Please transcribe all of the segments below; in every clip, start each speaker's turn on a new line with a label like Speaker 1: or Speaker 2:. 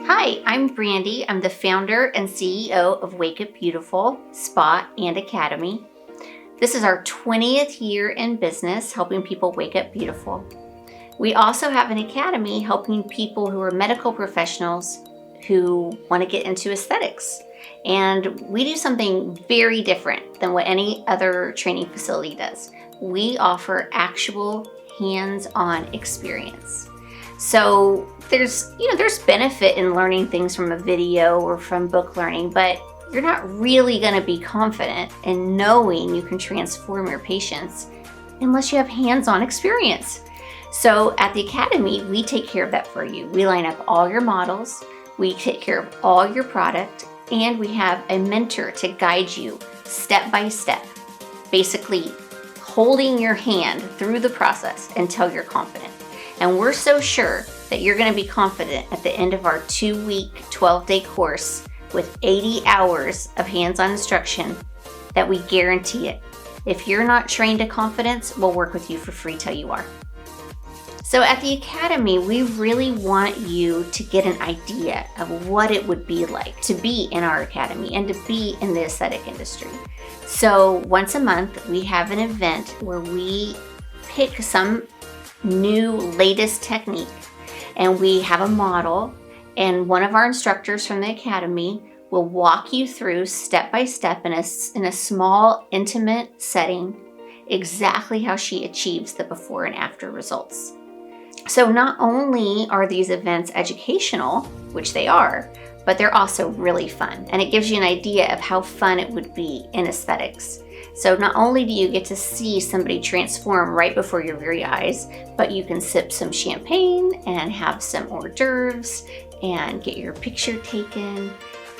Speaker 1: Hi, I'm Brandy. I'm the founder and CEO of Wake Up Beautiful Spa and Academy. This is our 20th year in business, helping people wake up beautiful. We also have an academy helping people who are medical professionals who want to get into aesthetics. And we do something very different than what any other training facility does. We offer actual hands-on experience. So there's benefit in learning things from a video or from book learning, but you're not really going to be confident in knowing you can transform your patients unless you have hands-on experience. So at the Academy, we take care of that for you. We line up all your models, we take care of all your product, and we have a mentor to guide you step by step, basically holding your hand through the process until you're confident. And we're so sure that you're going to be confident at the end of our 2-week, 12-day course with 80 hours of hands-on instruction that we guarantee it. If you're not trained to confidence, we'll work with you for free till you are. So at the Academy, we really want you to get an idea of what it would be like to be in our Academy and to be in the aesthetic industry. So once a month, we have an event where we pick some new latest technique, and we have a model, and one of our instructors from the Academy will walk you through step by step in a small, intimate setting exactly how she achieves the before and after results. So not only are these events educational, which they are, but they're also really fun, and it gives you an idea of how fun it would be in aesthetics. So not only do you get to see somebody transform right before your very eyes, but you can sip some champagne and have some hors d'oeuvres and get your picture taken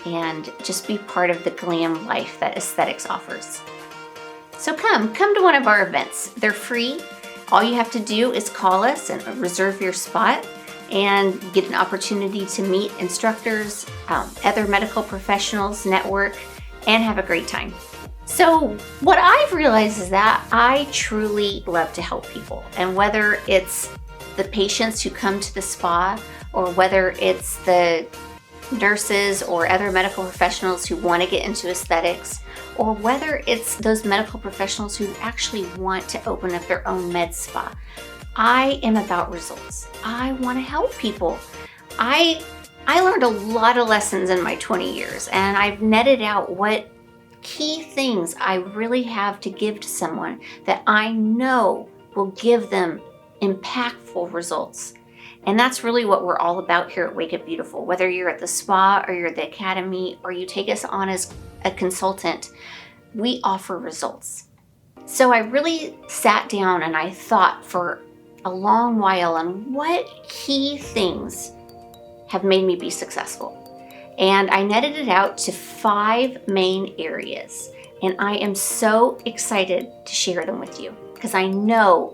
Speaker 1: and just be part of the glam life that aesthetics offers. So come to one of our events. They're free. All you have to do is call us and reserve your spot and get an opportunity to meet instructors, other medical professionals, network, and have a great time. So what I've realized is that I truly love to help people. And whether it's the patients who come to the spa, or whether it's the nurses or other medical professionals who want to get into aesthetics, or whether it's those medical professionals who actually want to open up their own med spa, I am about results. I want to help people. I learned a lot of lessons in my 20 years, and I've netted out what key things I really have to give to someone that I know will give them impactful results. And that's really what we're all about here at Wake Up Beautiful. Whether you're at the spa or you're at the Academy or you take us on as a consultant, we offer results. So I really sat down and I thought for a long while on what key things have made me be successful. And I netted it out to 5 main areas. And I am so excited to share them with you because I know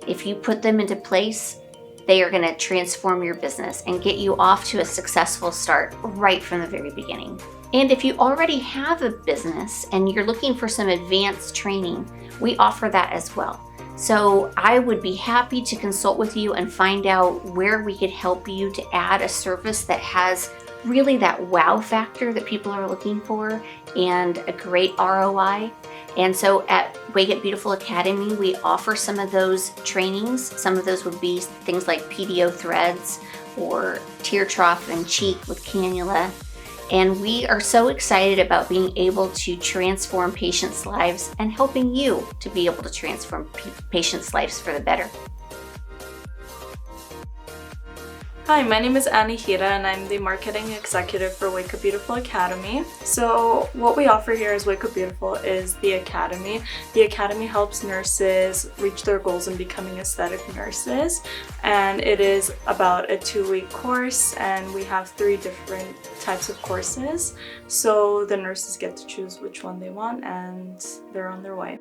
Speaker 1: if you put them into place, they are going to transform your business and get you off to a successful start right from the very beginning. And if you already have a business and you're looking for some advanced training, we offer that as well. So I would be happy to consult with you and find out where we could help you to add a service that has really that wow factor that people are looking for and a great ROI. And so at Wake Up Beautiful Academy, we offer some of those trainings. Some of those would be things like PDO threads or tear trough and cheek with cannula. And we are so excited about being able to transform patients' lives and helping you to be able to transform patients' lives for the better.
Speaker 2: Hi, my name is Anita and I'm the marketing executive for Wake Up Beautiful Academy. So what we offer here as Wake Up Beautiful is the Academy. The Academy helps nurses reach their goals in becoming aesthetic nurses, and it is about a 2-week course, and we have 3 different types of courses. So the nurses get to choose which one they want and they're on their way.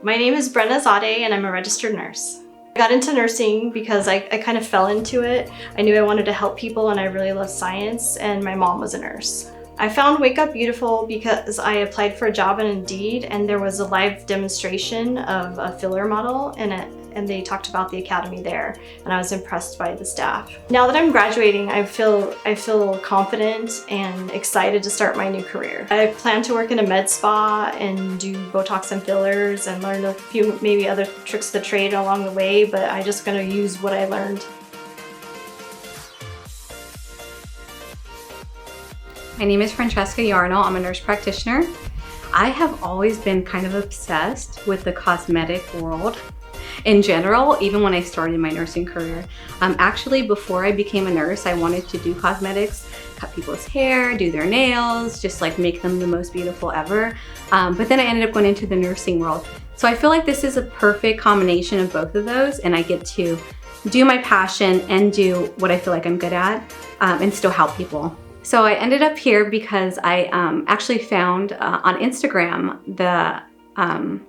Speaker 3: My name is Brenna and I'm a registered nurse. I got into nursing because I kind of fell into it. I knew I wanted to help people and I really love science, and my mom was a nurse. I found Wake Up Beautiful because I applied for a job on Indeed and there was a live demonstration of a filler model in and they talked about the academy there, and I was impressed by the staff. Now that I'm graduating, I feel confident and excited to start my new career. I plan to work in a med spa and do Botox and fillers and learn a few maybe other tricks of the trade along the way, but I'm just gonna use what I learned.
Speaker 4: My name is Francesca. I'm a nurse practitioner. I have always been kind of obsessed with the cosmetic world in general, even when I started my nursing career. Actually, before I became a nurse, I wanted to do cosmetics, cut people's hair, do their nails, just like make them the most beautiful ever. But then I ended up going into the nursing world. So I feel like this is a perfect combination of both of those, and I get to do my passion and do what I feel like I'm good at, and still help people. So I ended up here because I actually found on Instagram the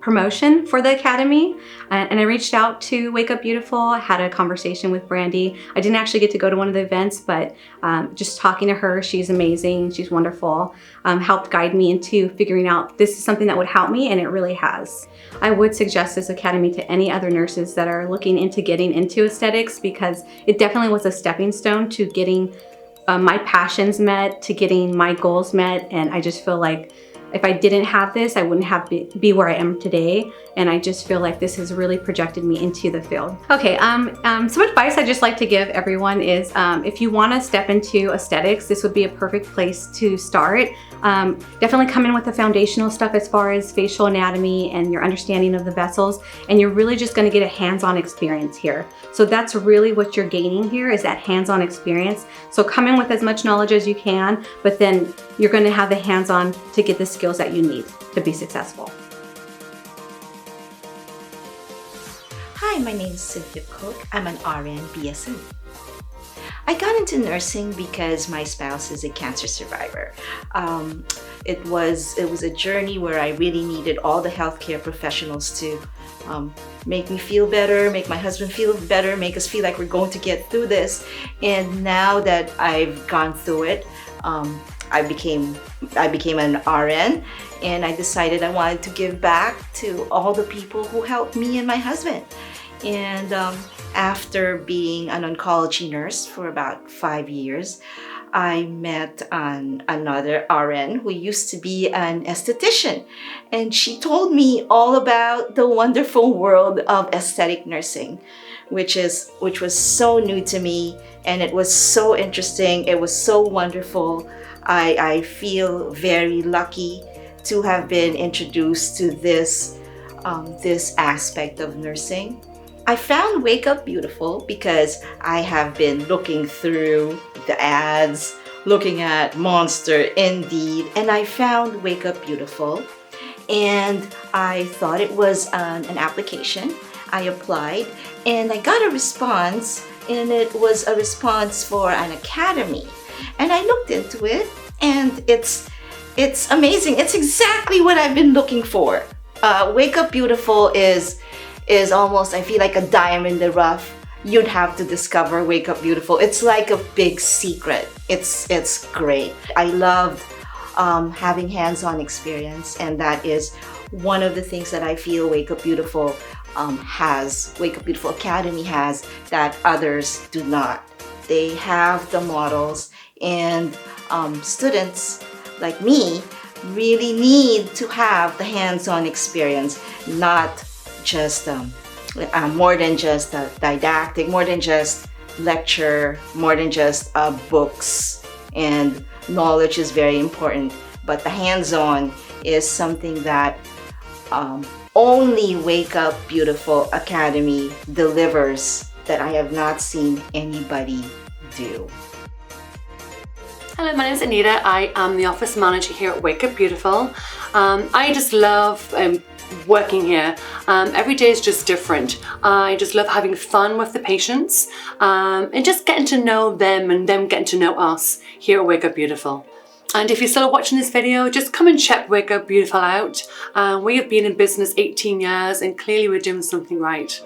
Speaker 4: promotion for the academy, and I reached out to Wake Up Beautiful. I had a conversation with Brandy. I didn't actually get to go to one of the events, but just talking to her, she's amazing, she's wonderful, helped guide me into figuring out this is something that would help me, and it really has. I would suggest this academy to any other nurses that are looking into getting into aesthetics, because it definitely was a stepping stone to getting my passions met, to getting my goals met, and I just feel like if I didn't have this, I wouldn't have be where I am today, and I just feel like this has really projected me into the field. Okay, some advice I just like to give everyone is if you want to step into aesthetics, this would be a perfect place to start. Definitely come in with the foundational stuff as far as facial anatomy and your understanding of the vessels, and you're really just going to get a hands-on experience here. So that's really what you're gaining here, is that hands-on experience. So come in with as much knowledge as you can, but then you're going to have the hands-on to get the skills that you need to be successful.
Speaker 5: Hi, my name is Cynthia Cook. I'm an RN BSN. I got into nursing because my spouse is a cancer survivor. It was a journey where I really needed all the healthcare professionals to make me feel better, make my husband feel better, make us feel like we're going to get through this. And now that I've gone through it, I became an RN, and I decided I wanted to give back to all the people who helped me and my husband. And after being an oncology nurse for about 5 years, I met another RN who used to be an esthetician, and she told me all about the wonderful world of aesthetic nursing, which was so new to me, and it was so interesting. It was so wonderful. I feel very lucky to have been introduced to this aspect of nursing. I found Wake Up Beautiful because I have been looking through the ads, looking at Monster, Indeed, and I found Wake Up Beautiful, and I thought it was an application. I applied, and I got a response, and it was a response for an academy. And I looked into it, and it's amazing. It's exactly what I've been looking for. Wake Up Beautiful is almost, I feel like, a diamond in the rough. You'd have to discover Wake Up Beautiful. It's like a big secret. It's great. I loved having hands-on experience, and that is one of the things that I feel Wake Up Beautiful Wake Up Beautiful Academy has that others do not. They have the models, and students like me really need to have the hands-on experience, not just more than just didactic, more than just lecture, more than just books. And knowledge is very important, but the hands-on is something that only Wake Up Beautiful Academy delivers, that I have not seen anybody do.
Speaker 6: Hello, my name is Anita. I am the office manager here at Wake Up Beautiful. I just love working here. Every day is just different. I just love having fun with the patients and just getting to know them and them getting to know us here at Wake Up Beautiful. And if you're still watching this video, just come and check Wake Up Beautiful out. We have been in business 18 years, and clearly we're doing something right.